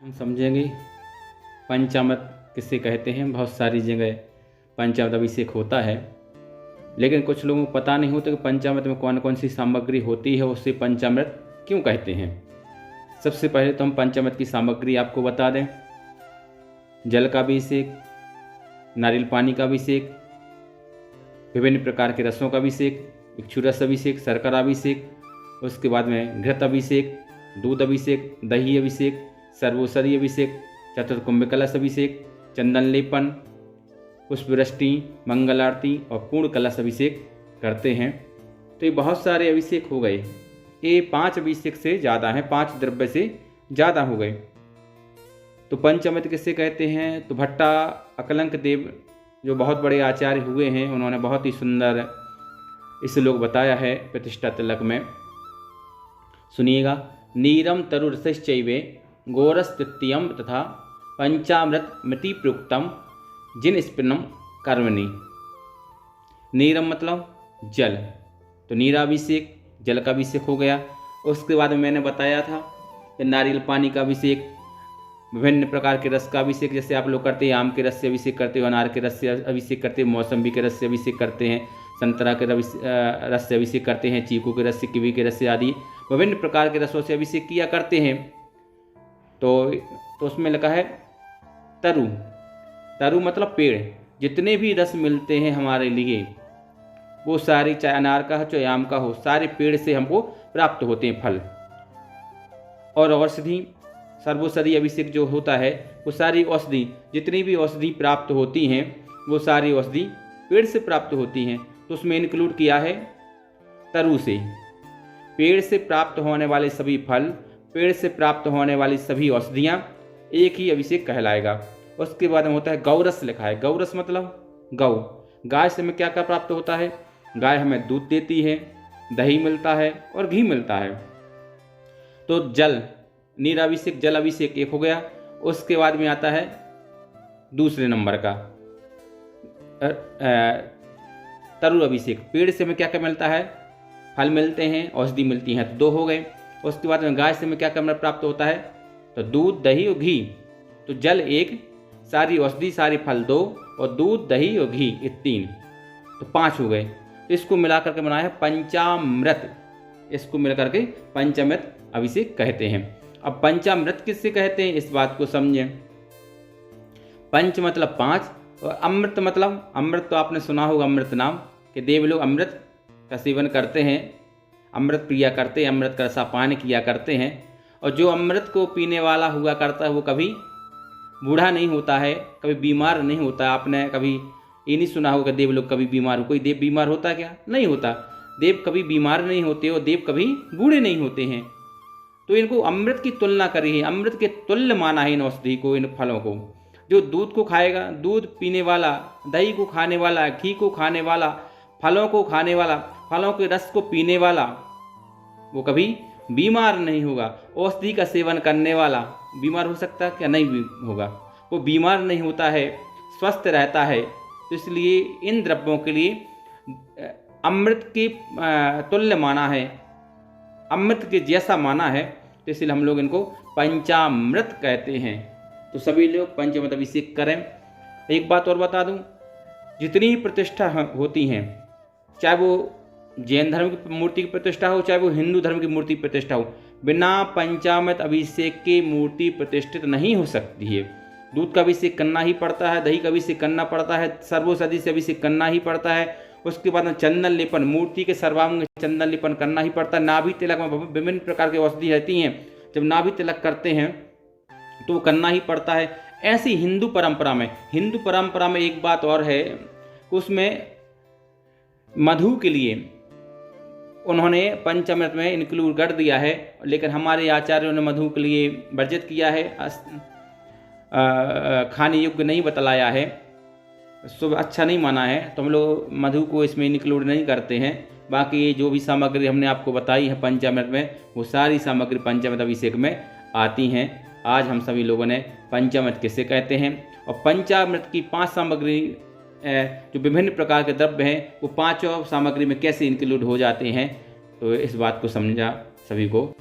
हम समझेंगे पंचामृत किसे कहते हैं। बहुत सारी जगह पंचामृत अभिषेक होता है, लेकिन कुछ लोगों को पता नहीं होता कि पंचामृत में कौन कौन सी सामग्री होती है, उससे पंचामृत क्यों कहते हैं। सबसे पहले तो हम पंचामृत की सामग्री आपको बता दें। जल का अभिषेक, नारियल पानी का अभिषेक, विभिन्न प्रकार के रसों का अभिषेक, इक्षुरस अभिषेक, शर्करा अभिषेक, उसके बाद में घृत अभिषेक, दूध अभिषेक, दही अभिषेक, सर्वोषधि अभिषेक, चतुर्कुंभ कलश अभिषेक, चंदन लेपन, पुष्पवृष्टि, मंगल आरती और पूर्ण कलश अभिषेक करते हैं। तो ये बहुत सारे अभिषेक हो गए। ये 5 अभिषेक से ज़्यादा हैं, 5 द्रव्य से ज़्यादा हो गए। तो पंचामृत किससे कहते हैं? तो भट्टा अकलंक देव जो बहुत बड़े आचार्य हुए हैं, उन्होंने बहुत ही सुंदर इस लोग बताया है प्रतिष्ठा तिलक में। सुनिएगा। नीरम तरुरसश्चैवे गोरस्तृतीयम तथा पंचामृत मृति प्रोक्तम जिन स्पिनम कर्मणि। नीरम मतलब जल, तो नीराभिषेक जल का अभिषेक हो गया। उसके बाद मैंने बताया था कि नारियल पानी का अभिषेक, विभिन्न प्रकार के रस का अभिषेक, जैसे आप लोग करते हैं आम के रस से अभिषेक करते हो, अनार के रस से अभिषेक करते हैं, मौसम्बी के रस से अभिषेक करते हैं, संतरा के रस से अभिषेक करते हैं, चीकू के रस से, किवी के रस से आदि विभिन्न प्रकार के रसों से अभिषेक किया करते हैं। तो उसमें लिखा है तरु। तरु मतलब पेड़। जितने भी रस मिलते हैं हमारे लिए वो सारे, चाहे अनार का हो चाहे आम का हो, सारे पेड़ से हमको प्राप्त होते हैं फल। और औषधि, सर्वोषधि अभिषेक जो होता है वो सारी औषधि, जितनी भी औषधि प्राप्त होती हैं वो सारी औषधि पेड़ से प्राप्त होती हैं। तो उसमें इंक्लूड किया है तरु से। पेड़ से प्राप्त होने वाले सभी फल, पेड़ से प्राप्त होने वाली सभी औषधियाँ एक ही अभिषेक कहलाएगा। उसके बाद में होता है गौरस लिखा है। गौरस मतलब गौ। गाय से हमें क्या क्या प्राप्त होता है? गाय हमें दूध देती है, दही मिलता है और घी मिलता है। तो जल, नीराभिषेक, जल अभिषेक एक हो गया। उसके बाद में आता है दूसरे नंबर का तरु अभिषेक। पेड़ से हमें क्या क्या मिलता है? फल मिलते हैं, औषधि मिलती हैं, तो 2 हो गए। उसके बाद में गाय से हमें क्या क्या प्राप्त होता है? तो दूध, दही और घी। तो जल 1, सारी औषधि, सारे फल 2 और दूध, दही और घी ये 3, तो 5 हो गए। तो इसको मिलाकर के बनाया है पंचामृत। इसको मिलाकर के पंचामृत अभिषेक कहते हैं। अब पंचामृत किससे कहते हैं इस बात को समझें। पंच मतलब 5 और अमृत मतलब, अमृत तो आपने सुना होगा अमृत नाम, कि देव लोग अमृत का सेवन करते हैं, अमृत पिया करते हैं, अमृत का रसापान किया करते हैं। और जो अमृत को पीने वाला हुआ करता है वो कभी बूढ़ा नहीं होता है, कभी बीमार नहीं होता। आपने कभी ये नहीं सुना होगा देव लोग कभी बीमार हो। कोई देव बीमार होता है क्या? नहीं होता। देव कभी बीमार नहीं होते और देव कभी बूढ़े नहीं होते हैं। तो इनको अमृत की तुलना करी है, अमृत के तुल्य माना है इन औषधि को, इन फलों को। जो दूध को खाएगा, दूध पीने वाला, दही को खाने वाला, घी को खाने वाला, फलों को खाने वाला, फलों के रस को पीने वाला, वो कभी बीमार नहीं होगा। औषधि का सेवन करने वाला बीमार हो सकता है क्या? नहीं भी होगा। वो बीमार नहीं होता है, स्वस्थ रहता है। तो इसलिए इन द्रव्यों के लिए अमृत के तुल्य माना है, अमृत के जैसा माना है। तो इसलिए हम लोग इनको पंचामृत कहते हैं। तो सभी लोग पंचामृत अभिषेक करें। एक बात और बता दूं, जितनी ही प्रतिष्ठा होती हैं, चाहे वो जैन धर्म की मूर्ति की प्रतिष्ठा हो, चाहे वो हिंदू धर्म की मूर्ति प्रतिष्ठा हो, बिना पंचामृत अभिषेक के मूर्ति प्रतिष्ठित नहीं हो सकती है। दूध का अभिषेक करना ही पड़ता है, दही का अभिषेक करना पड़ता है, सर्वोषधि से अभिषेक करना ही पड़ता है। उसके बाद में चंदन लेपन, मूर्ति के सर्वांग चंदन लेपन करना ही पड़ता है। नाभि तिलक में विभिन्न प्रकार की औषधि रहती हैं, जब नाभि तिलक करते हैं तो वो करना ही पड़ता है। ऐसी हिंदू परंपरा में एक बात और है, उसमें मधु के लिए उन्होंने पंचामृत में इंक्लूड कर दिया है, लेकिन हमारे आचार्यों ने मधु के लिए वर्जित किया है, खाने योग्य नहीं बतलाया है, शुभ अच्छा नहीं माना है। तो हम लोग मधु को इसमें इंक्लूड नहीं करते हैं। बाकी जो भी सामग्री हमने आपको बताई है पंचामृत में, वो सारी सामग्री पंचामृत अभिषेक में आती हैं। आज हम सभी लोगों ने पंचामृत किसे कहते हैं और पंचामृत की 5 सामग्री जो विभिन्न प्रकार के द्रव्य हैं वो 5 सामग्री में कैसे इंक्लूड हो जाते हैं, तो इस बात को समझा सभी को।